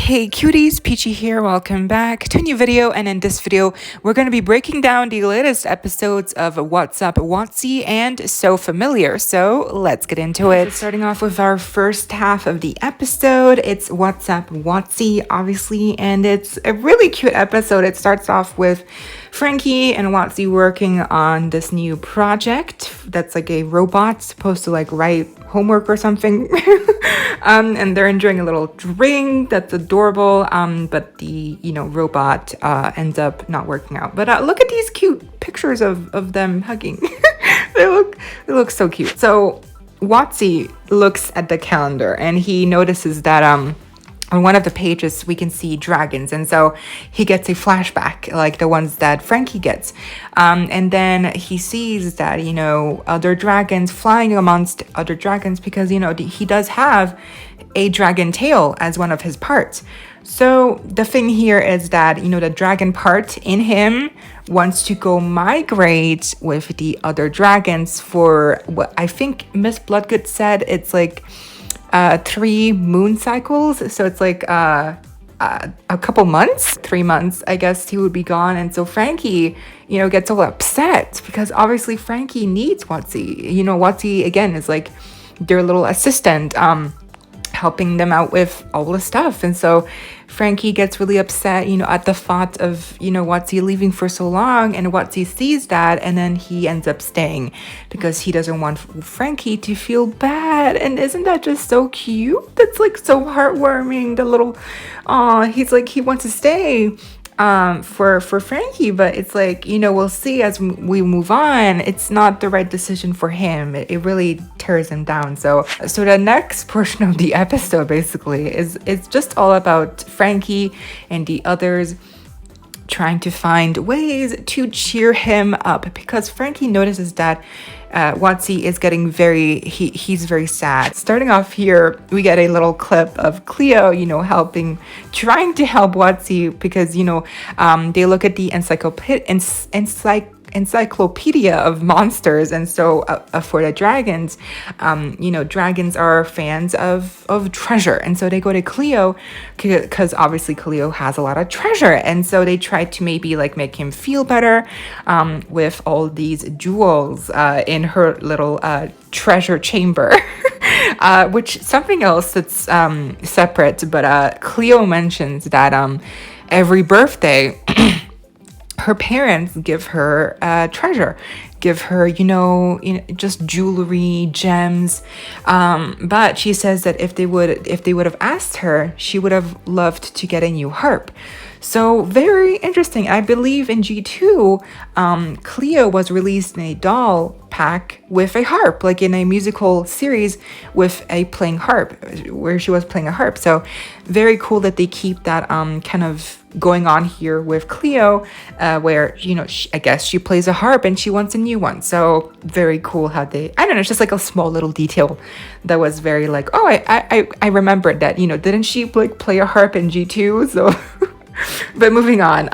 Hey cuties, PeachY here, welcome back to a new video, and in this video we're going to be breaking down the latest episodes of What's Up Watzie and So Familiar, so let's get into it. So starting off with our first half of the episode, it's What's Up Watzie, obviously, and it's a really cute episode. It starts off with Frankie and Watzie working on this new project that's like a robot supposed to like write homework or something. And they're enjoying a little drink that's adorable, but the robot ends up not working out. But look at these cute pictures of them hugging. they look so cute. So Watzie looks at the calendar and he notices that on one of the pages we can see dragons, and so he gets a flashback like the ones that Frankie gets, and then he sees that other dragons flying amongst other dragons because he does have a dragon tail as one of his parts. So the thing here is that the dragon part in him wants to go migrate with the other dragons for what I think Miss Bloodgood said. It's like 3 moon cycles, so it's like a couple months, 3 months I guess he would be gone. And so Frankie gets all upset because obviously Frankie needs Watzie. Watzie again is like their little assistant, helping them out with all the stuff. And so Frankie gets really upset, at the thought of, Watzie leaving for so long, and Watzie sees that, and then he ends up staying because he doesn't want Frankie to feel bad. And isn't that just so cute? That's like so heartwarming. The little, he's like, he wants to stay for Frankie, but it's like, we'll see as we move on, it's not the right decision for him. It really tears him down. So the next portion of the episode basically is just all about Frankie and the others trying to find ways to cheer him up, because Frankie notices that Watzie is getting he's very sad. Starting off here, we get a little clip of Cleo, trying to help Watzie because, they look at the encyclopedia of monsters, and so for the dragons, dragons are fans of treasure, and so they go to Cleo because obviously Cleo has a lot of treasure, and so they try to maybe like make him feel better with all these jewels in her little treasure chamber. Which something else that's separate, but Cleo mentions that every birthday her parents give her treasure, give her, just jewelry, gems. But she says that if they would have asked her, she would have loved to get a new harp. So very interesting. I believe in G2, Cleo was released in a doll pack with a harp, like in a musical series with a playing harp, where she was playing a harp. So very cool that they keep that kind of going on here with Cleo, where I guess she plays a harp and she wants a new one. So very cool how they, I don't know, it's just like a small little detail that was very like, oh, I remembered that, didn't she like play a harp in G2? So but moving on,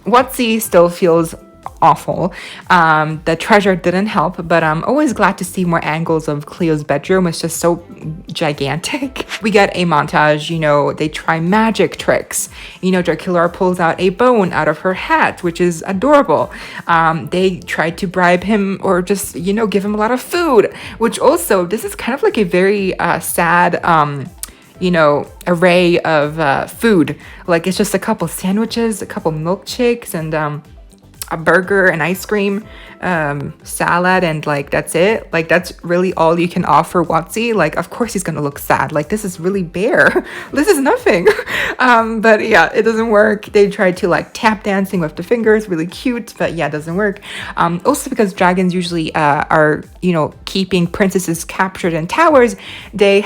Watzie still feels awful. The treasure didn't help, but I'm always glad to see more angles of Cleo's bedroom. It's just so gigantic. We get a montage, they try magic tricks. Dracula pulls out a bone out of her hat, which is adorable. They try to bribe him or just, give him a lot of food, which also, this is kind of like a very sad array of food. Like it's just a couple sandwiches, a couple milkshakes, and a burger, and ice cream, salad, and like that's it. Like that's really all you can offer Watzie. Like of course he's gonna look sad. Like this is really bare. This is nothing. But yeah, it doesn't work. They try to like tap dancing with the fingers, really cute, but yeah, it doesn't work. Also because dragons usually are keeping princesses captured in towers. They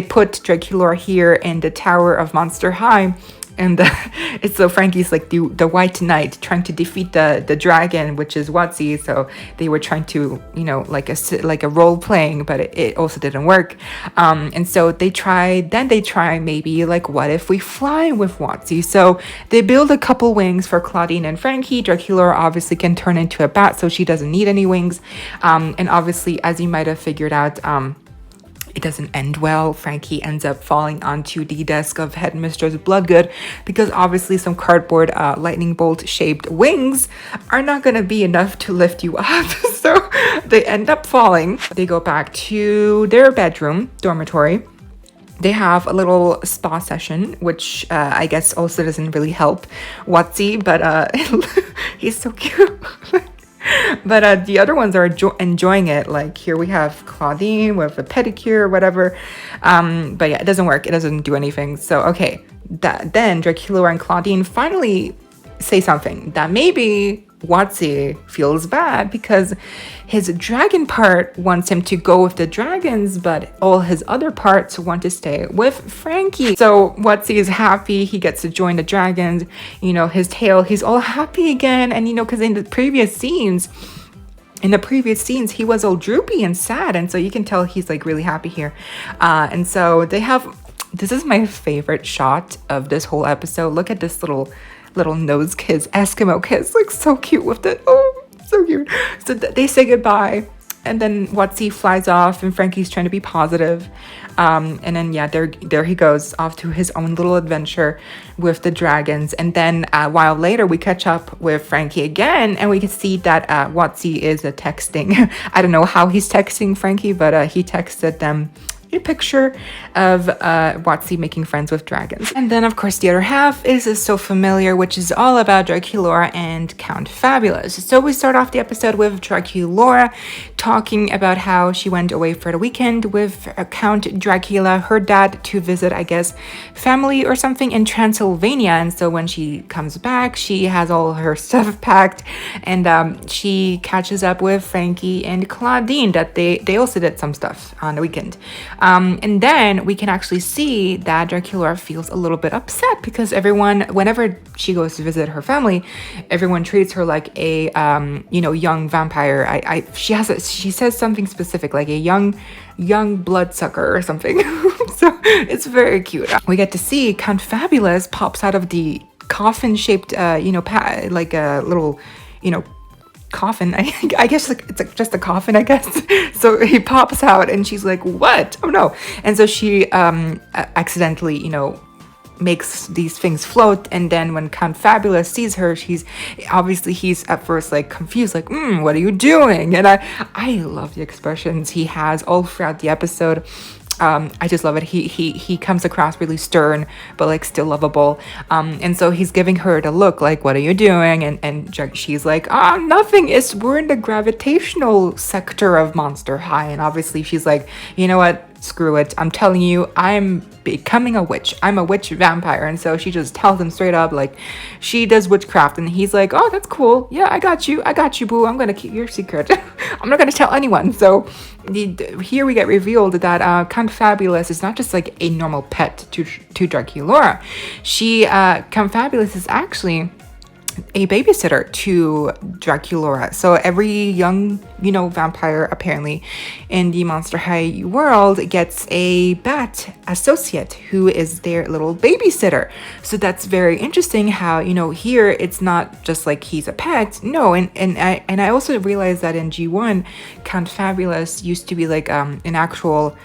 put Dracula here in the Tower of Monster High. And it's so Frankie's like the White Knight trying to defeat the dragon, which is Watzie. So they were trying to, like a role playing, but it also didn't work. And so they try maybe like, what if we fly with Watzie? So they build a couple wings for Claudine and Frankie. Dracula obviously can turn into a bat, so she doesn't need any wings. And obviously, as you might have figured out, it doesn't end well. Frankie ends up falling onto the desk of Headmistress Bloodgood because obviously some cardboard lightning bolt shaped wings are not going to be enough to lift you up. So they end up falling. They go back to their bedroom, dormitory. They have a little spa session, which I guess also doesn't really help Watzie, but he's so cute. But the other ones are enjoying it. Like here we have Claudine with a pedicure or whatever. But yeah, it doesn't work. It doesn't do anything. So, okay. Then Draculaura and Claudine finally say something that maybe Watzie feels bad because his dragon part wants him to go with the dragons, but all his other parts want to stay with Frankie. So Watzie is happy. He gets to join the dragons. You know, his tail, he's all happy again. And, you know, because in the previous scenes, he was all droopy and sad. And so you can tell he's like really happy here. And so they have, this is my favorite shot of this whole episode. Look at this little nose kiss, Eskimo kiss, like so cute with it. Oh, so cute. So they say goodbye, and then Watzie flies off, and Frankie's trying to be positive. And then yeah, there he goes off to his own little adventure with the dragons. And then a while later, we catch up with Frankie again, and we can see that Watzie is texting. I don't know how he's texting Frankie, but he texted them a picture of Watzie making friends with dragons. And then of course the other half is So Familiar, which is all about Draculaura and Count Fabulous. So we start off the episode with Draculaura talking about how she went away for the weekend with Count Dracula, her dad, to visit, I guess, family or something in Transylvania. And so when she comes back, she has all her stuff packed, and she catches up with Frankie and Claudine that they also did some stuff on the weekend. And then we can actually see that Draculaura feels a little bit upset because everyone, whenever she goes to visit her family, everyone treats her like a, young vampire. She says something specific, like a young bloodsucker or something. So it's very cute. We get to see Count Fabulous pops out of the coffin-shaped, like a little, coffin. I guess like it's just a coffin, I guess. So he pops out and she's like, what? Oh no. And so she accidentally, makes these things float. And then when Count Fabulous sees her, he's at first like confused, like, what are you doing? And I love the expressions he has all throughout the episode. I just love it. He comes across really stern, but like still lovable. And so he's giving her the look like, what are you doing? And she's like, nothing. We're in the gravitational sector of Monster High. And obviously she's like, you know what? Screw it. I'm telling you, I'm becoming a witch. I'm a witch vampire. And so she just tells him straight up, like, she does witchcraft. And he's like, oh, that's cool. Yeah, I got you, boo. I'm gonna keep your secret. I'm not gonna tell anyone. So here we get revealed that Count Fabulous is not just like a normal pet to Draculaura. Count Fabulous is actually a babysitter to Draculaura. So every young, vampire apparently in the Monster High world gets a bat associate who is their little babysitter. So that's very interesting how, here it's not just like he's a pet. No, and I also realized that in G1, Count Fabulous used to be like an actual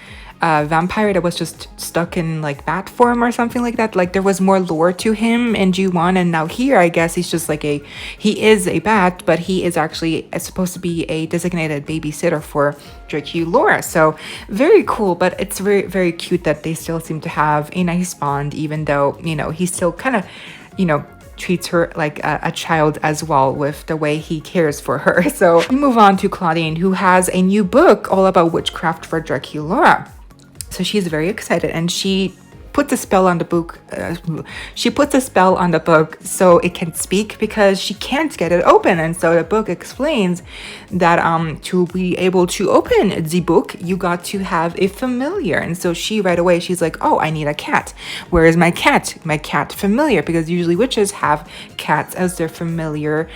vampire that was just stuck in like bat form or something like that. Like there was more lore to him in G1, and now here I guess he's just like he is a bat, but he is actually supposed to be a designated babysitter for Draculaura. So very cool, but it's very, very cute that they still seem to have a nice bond, even though, he still kind of, treats her like a child as well with the way he cares for her. So we move on to Claudine, who has a new book all about witchcraft for Draculaura. So she's very excited, and she puts a spell on the book. So it can speak because she can't get it open. And so the book explains that to be able to open the book, you got to have a familiar. And so she's like, oh, I need a cat. Where is my cat? My cat familiar, because usually witches have cats as their familiars.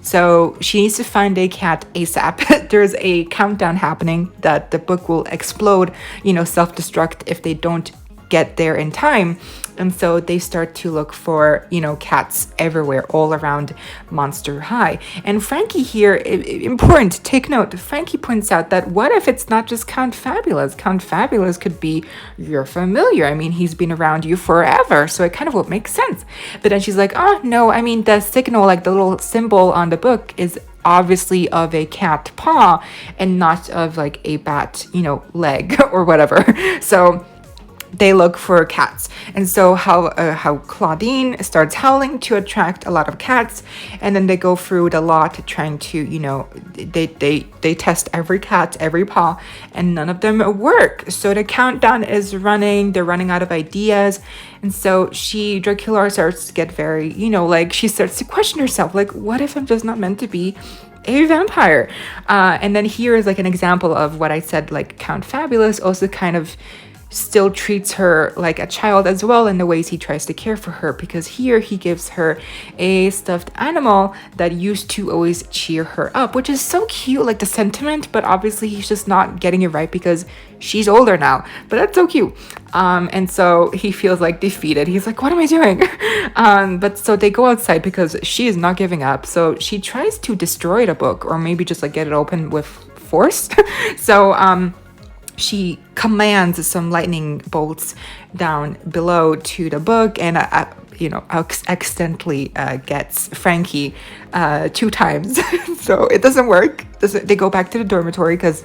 So she needs to find a cat ASAP. There's a countdown happening that the book will explode, self-destruct if they don't get there in time. And so they start to look for, cats everywhere, all around Monster High. And Frankie here, important, take note, Frankie points out that what if it's not just Count Fabulous? Count Fabulous could be your familiar. I mean, he's been around you forever, so it kind of would make sense. But then she's like, oh, no, I mean, the signal, like the little symbol on the book is obviously of a cat paw and not of like a bat, leg or whatever. So they look for cats. And so how Claudine starts howling to attract a lot of cats, and then they go through the lot trying to, they test every cat, every paw, and none of them work. So the countdown is running, they're running out of ideas. And so Dracula starts to get very, she starts to question herself, like, what if I'm just not meant to be a vampire? And then here is like an example of what I said, like Count Fabulous also kind of still treats her like a child as well in the ways he tries to care for her, because here he gives her a stuffed animal that used to always cheer her up, which is so cute, like the sentiment, but obviously he's just not getting it right because she's older now, but that's so cute. And so he feels like defeated. He's like, what am I doing? But so they go outside because she is not giving up. So she tries to destroy the book, or maybe just like get it open with force. So she commands some lightning bolts down below to the book, and accidentally gets Frankie 2 times. So it doesn't work. They go back to the dormitory because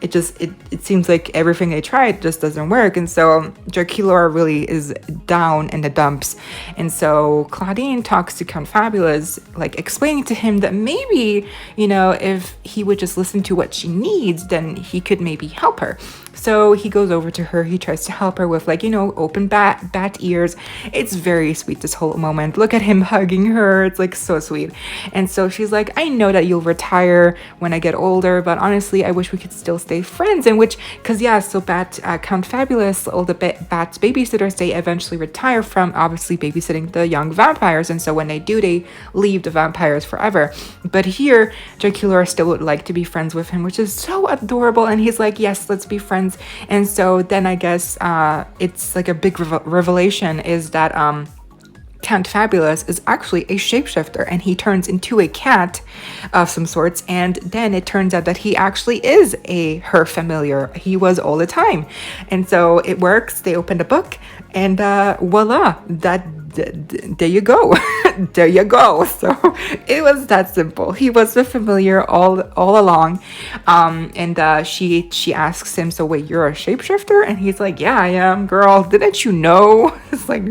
it seems like everything they tried just doesn't work. And so Dracula really is down in the dumps. And so Claudine talks to Count Fabulous, like explaining to him that maybe, if he would just listen to what she needs, then he could maybe help her. So he goes over to her, he tries to help her with open bat ears. It's very sweet, this whole moment. Look at him hugging her, it's like so sweet. And so she's like, I know that you'll retire when I get older, but honestly, I wish we could still stay friends. And so Count Fabulous, all the Bat's babysitters, they eventually retire from obviously babysitting the young vampires. And so when they do, they leave the vampires forever. But here, Dracula still would like to be friends with him, which is so adorable. And he's like, yes, let's be friends. And so then I guess it's like a big revelation is that Count Fabulous is actually a shapeshifter, and he turns into a cat of some sorts, and then it turns out that he actually is her familiar. He was all the time. And so it works. They open the book, and voila, there you go. There you go. So it was that simple. He was the familiar all along. And she asks him, so wait, you're a shapeshifter? And he's like, yeah, I am, girl. Didn't you know? It's like,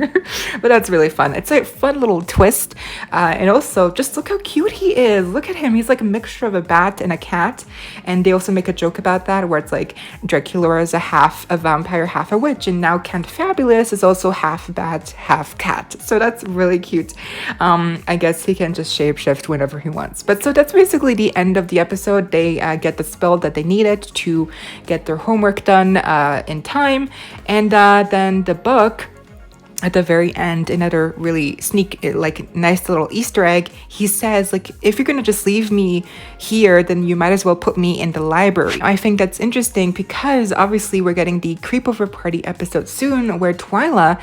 but that's really fun. It's a fun little twist. And also just look how cute he is. Look at him. He's like a mixture of a bat and a cat. And they also make a joke about that where it's like Dracula is half a vampire, half a witch. And now Count Fabulous is also half bat, half cat. So that's really cute. I guess he can just shapeshift whenever he wants. But so that's basically the end of the episode. They get the spell that they needed to get their homework done in time. And then the book, at the very end, another really nice little Easter egg, he says, like, if you're gonna just leave me here, then you might as well put me in the library. I think that's interesting because obviously we're getting the Creepover Party episode soon where Twyla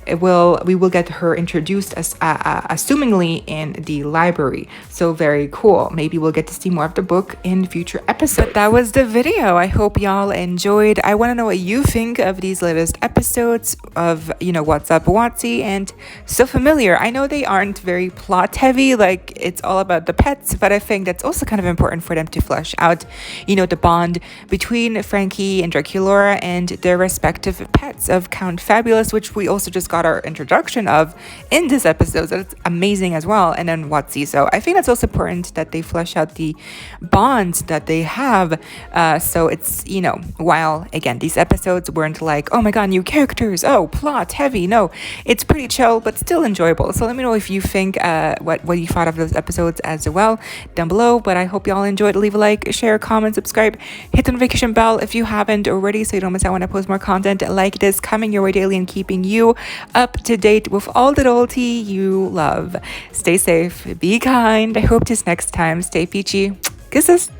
we will get her introduced as assumingly in the library. So very cool. Maybe we'll get to see more of the book in future episodes. But that was the video. I hope y'all enjoyed. I want to know what you think of these latest episodes of What's Up Watzie and So Familiar. I know they aren't very plot heavy, like it's all about the pets, but I think that's also kind of important for them to flesh out the bond between Frankie and Dracula and their respective pets of Count Fabulous, which we also just got our introduction of in this episode. So that's amazing as well. And then Watzie. So I think that's also important that they flesh out the bonds that they have. So it's, while again, these episodes weren't like, oh my God, new characters, oh, plot heavy. No, it's pretty chill, but still enjoyable. So let me know if you think what you thought of those episodes as well down below. But I hope y'all enjoyed. Leave a like, share, comment, subscribe, hit the notification bell if you haven't already so you don't miss out when I post more content like this coming your way daily and keeping you up to date with all the loyalty you love. Stay safe, be kind. I hope this next time. Stay peachy. Kisses.